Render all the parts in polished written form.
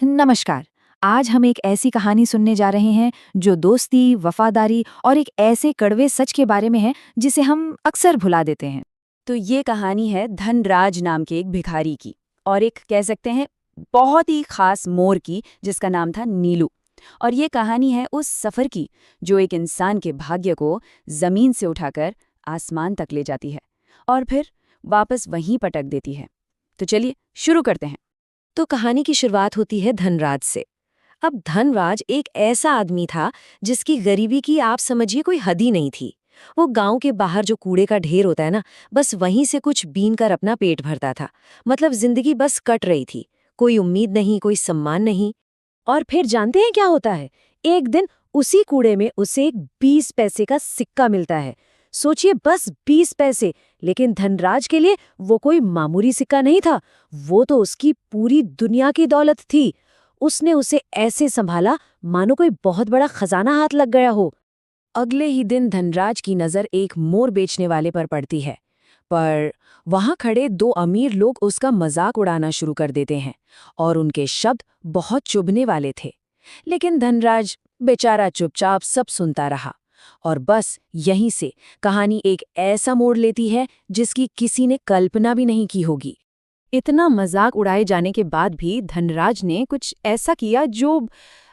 नमस्कार। आज हम एक ऐसी कहानी सुनने जा रहे हैं जो दोस्ती, वफादारी और एक ऐसे कड़वे सच के बारे में है जिसे हम अक्सर भुला देते हैं। तो ये कहानी है धनराज नाम के एक भिखारी की और एक कह सकते हैं बहुत ही खास मोर की जिसका नाम था नीलू। और ये कहानी है उस सफ़र की जो एक इंसान के भाग्य को ज़मीन से उठाकर आसमान तक ले जाती है और फिर वापस वहीं पटक देती है। तो चलिए शुरू करते हैं। तो कहानी की शुरुआत होती है धनराज से। अब धनराज एक ऐसा आदमी था जिसकी गरीबी की आप समझिए कोई हद ही नहीं थी। वो गांव के बाहर जो कूड़े का ढेर होता है ना, बस वहीं से कुछ बीन कर अपना पेट भरता था। मतलब जिंदगी बस कट रही थी, कोई उम्मीद नहीं, कोई सम्मान नहीं। और फिर जानते हैं क्या होता है? एक दिन उसी कूड़े में उसे एक 20 पैसे का सिक्का मिलता है। सोचिए, बस 20 पैसे। लेकिन धनराज के लिए वो कोई मामूली सिक्का नहीं था, वो तो उसकी पूरी दुनिया की दौलत थी। उसने उसे ऐसे संभाला मानो कोई बहुत बड़ा खजाना हाथ लग गया हो। अगले ही दिन धनराज की नजर एक मोर बेचने वाले पर पड़ती है, पर वहां खड़े दो अमीर लोग उसका मजाक उड़ाना शुरू कर देते हैं और उनके शब्द बहुत चुभने वाले थे। लेकिन धनराज बेचारा चुपचाप सब सुनता रहा। और बस यहीं से कहानी एक ऐसा मोड़ लेती है जिसकी किसी ने कल्पना भी नहीं की होगी। इतना मजाक उड़ाए जाने के बाद भी धनराज ने कुछ ऐसा किया जो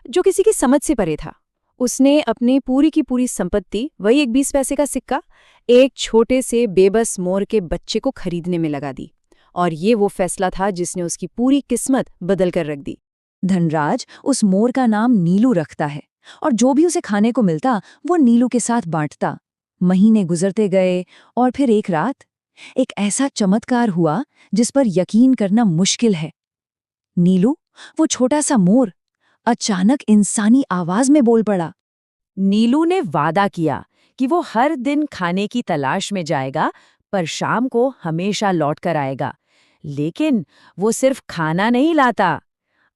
जो किसी की समझ से परे था। उसने अपनी पूरी की पूरी संपत्ति, वही एक 20 पैसे का सिक्का, एक छोटे से बेबस मोर के बच्चे को खरीदने में लगा दी। और ये वो फैसला था जिसने उसकी पूरी किस्मत बदल कर रख दी। धनराज उस मोर का नाम नीलू रखता है और जो भी उसे खाने को मिलता वो नीलू के साथ बांटता। महीने गुजरते गए और फिर एक रात एक ऐसा चमत्कार हुआ जिस पर यकीन करना मुश्किल है। नीलू, वो छोटा सा मोर, अचानक इंसानी आवाज में बोल पड़ा। नीलू ने वादा किया कि वो हर दिन खाने की तलाश में जाएगा, पर शाम को हमेशा लौट कर आएगा। लेकिन वो सिर्फ खाना नहीं लाता।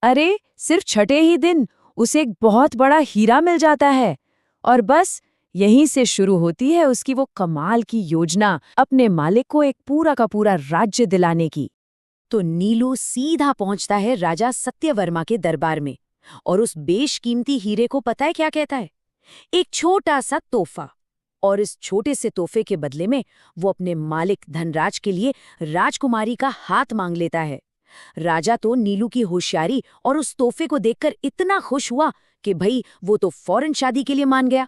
अरे, सिर्फ छठे ही दिन उसे एक बहुत बड़ा हीरा मिल जाता है। और बस यहीं से शुरू होती है उसकी वो कमाल की योजना, अपने मालिक को एक पूरा का पूरा राज्य दिलाने की। तो नीलू सीधा पहुंचता है राजा सत्यवर्मा के दरबार में और उस बेशकीमती हीरे को पता है क्या कहता है? एक छोटा सा तोहफा। और इस छोटे से तोहफे के बदले में वो अपने मालिक धनराज के लिए राजकुमारी का हाथ मांग लेता है। राजा तो नीलू की होशियारी और उस तोहफे को देखकर इतना खुश हुआ कि भाई वो तो फौरन शादी के लिए मान गया।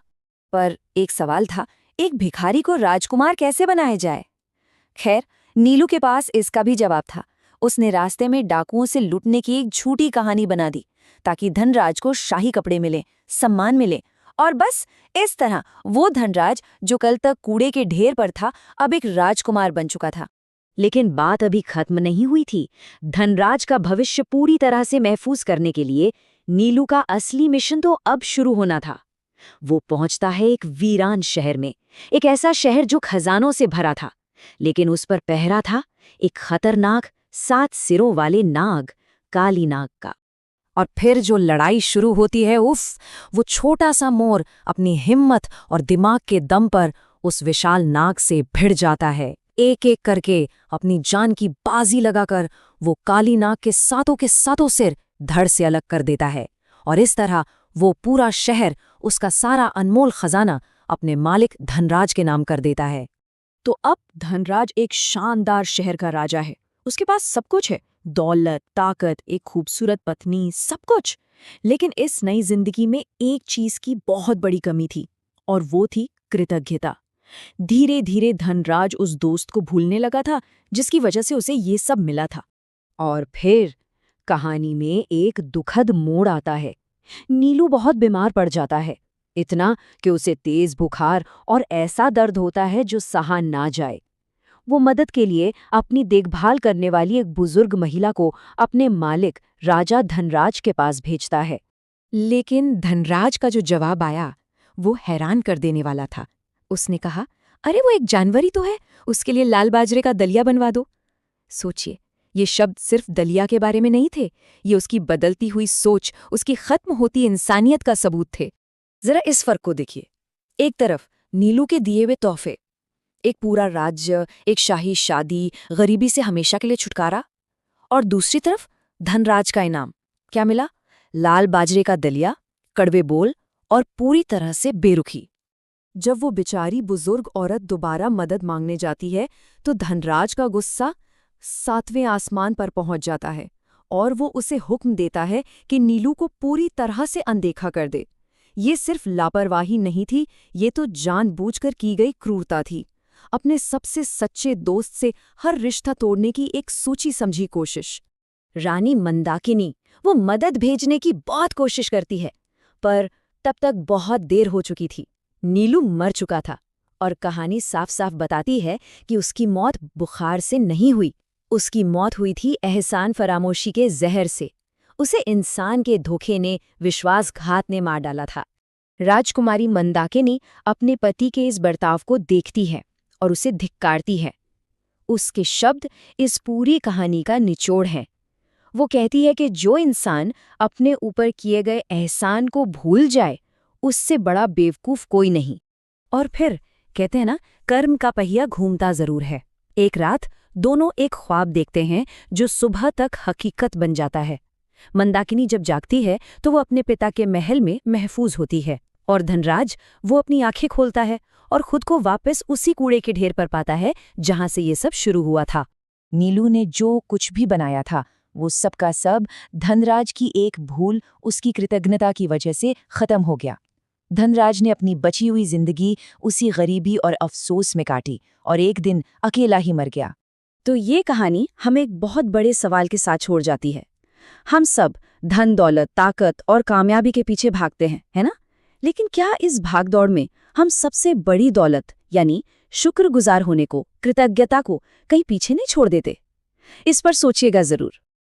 पर एक सवाल था, एक भिखारी को राजकुमार कैसे बनाया जाए? खैर, नीलू के पास इसका भी जवाब था। उसने रास्ते में डाकुओं से लूटने की एक झूठी कहानी बना दी ताकि धनराज को शाही कपड़े मिले, सम्मान मिले। और बस इस तरह वो धनराज जो कल तक कूड़े के ढेर पर था, अब एक राजकुमार बन चुका था। लेकिन बात अभी खत्म नहीं हुई थी। धनराज का भविष्य पूरी तरह से महफूज करने के लिए नीलू का असली मिशन तो अब शुरू होना था। वो पहुंचता है एक वीरान शहर में, एक ऐसा शहर जो खजानों से भरा था, लेकिन उस पर पहरा था एक खतरनाक 7 सिरों वाले नाग, काली नाग का। और फिर जो लड़ाई शुरू होती है, उफ! वो छोटा सा मोर अपनी हिम्मत और दिमाग के दम पर उस विशाल नाग से भिड़ जाता है। एक एक करके अपनी जान की बाजी लगाकर वो काली नाग के सातों सिर धड़ से अलग कर देता है। और इस तरह वो पूरा शहर, उसका सारा अनमोल खजाना अपने मालिक धनराज के नाम कर देता है। तो अब धनराज एक शानदार शहर का राजा है। उसके पास सब कुछ है, दौलत, ताकत, एक खूबसूरत पत्नी, सब कुछ। लेकिन इस नई जिंदगी में एक चीज की बहुत बड़ी कमी थी और वो थी कृतज्ञता। धीरे धीरे धनराज उस दोस्त को भूलने लगा था जिसकी वजह से उसे ये सब मिला था। और फिर कहानी में एक दुखद मोड़ आता है। नीलू बहुत बीमार पड़ जाता है, इतना कि उसे तेज बुखार और ऐसा दर्द होता है जो सहा ना जाए। वो मदद के लिए अपनी देखभाल करने वाली एक बुजुर्ग महिला को अपने मालिक राजा धनराज के पास भेजता है। लेकिन धनराज का जो जवाब आया वो हैरान कर देने वाला था। उसने कहा, अरे वो एक जानवर ही तो है, उसके लिए लाल बाजरे का दलिया बनवा दो। सोचिए, ये शब्द सिर्फ दलिया के बारे में नहीं थे, ये उसकी बदलती हुई सोच, उसकी खत्म होती इंसानियत का सबूत थे। जरा इस फर्क को देखिए। एक तरफ नीलू के दिए हुए तोहफे, एक पूरा राज्य, एक शाही शादी, गरीबी से हमेशा के लिए छुटकारा। और दूसरी तरफ धनराज का इनाम, क्या मिला? लाल बाजरे का दलिया, कड़वे बोल और पूरी तरह से बेरुखी। जब वो बेचारी बुजुर्ग औरत दोबारा मदद मांगने जाती है तो धनराज का गुस्सा 7वें आसमान पर पहुंच जाता है और वो उसे हुक्म देता है कि नीलू को पूरी तरह से अनदेखा कर दे। ये सिर्फ लापरवाही नहीं थी, ये तो जानबूझकर की गई क्रूरता थी। अपने सबसे सच्चे दोस्त से हर रिश्ता तोड़ने की एक सोची समझी कोशिश। रानी मंदाकिनी वो मदद भेजने की बहुत कोशिश करती है, पर तब तक बहुत देर हो चुकी थी। नीलू मर चुका था और कहानी साफ साफ बताती है कि उसकी मौत बुखार से नहीं हुई। उसकी मौत हुई थी एहसान फरामोशी के जहर से। उसे इंसान के धोखे ने, विश्वासघात ने मार डाला था। राजकुमारी मंदाकिनी अपने पति के इस बर्ताव को देखती है और उसे धिक्कारती है। उसके शब्द इस पूरी कहानी का निचोड़ हैं। वो कहती है कि जो इंसान अपने ऊपर किए गए एहसान को भूल जाए, उससे बड़ा बेवकूफ कोई नहीं। और फिर कहते हैं ना, कर्म का पहिया घूमता जरूर है। एक रात दोनों एक ख्वाब देखते हैं जो सुबह तक हकीकत बन जाता है। मंदाकिनी जब जागती है तो वो अपने पिता के महल में महफूज होती है और धनराज वो अपनी आंखें खोलता है और खुद को वापस उसी कूड़े के ढेर पर पाता है जहां से ये सब शुरू हुआ था। नीलू ने जो कुछ भी बनाया था वो सब का सब धनराज की एक भूल, उसकी कृतज्ञता की वजह से खत्म हो गया। धनराज ने अपनी बची हुई जिंदगी उसी गरीबी और अफसोस में काटी और एक दिन अकेला ही मर गया। तो ये कहानी हमें एक बहुत बड़े सवाल के साथ छोड़ जाती है। हम सब धन दौलत, ताकत और कामयाबी के पीछे भागते हैं, है ना? लेकिन क्या इस भागदौड़ में हम सबसे बड़ी दौलत यानी शुक्रगुजार होने को, कृतज्ञता को कहीं पीछे नहीं छोड़ देते? इस पर सोचिएगा जरूर।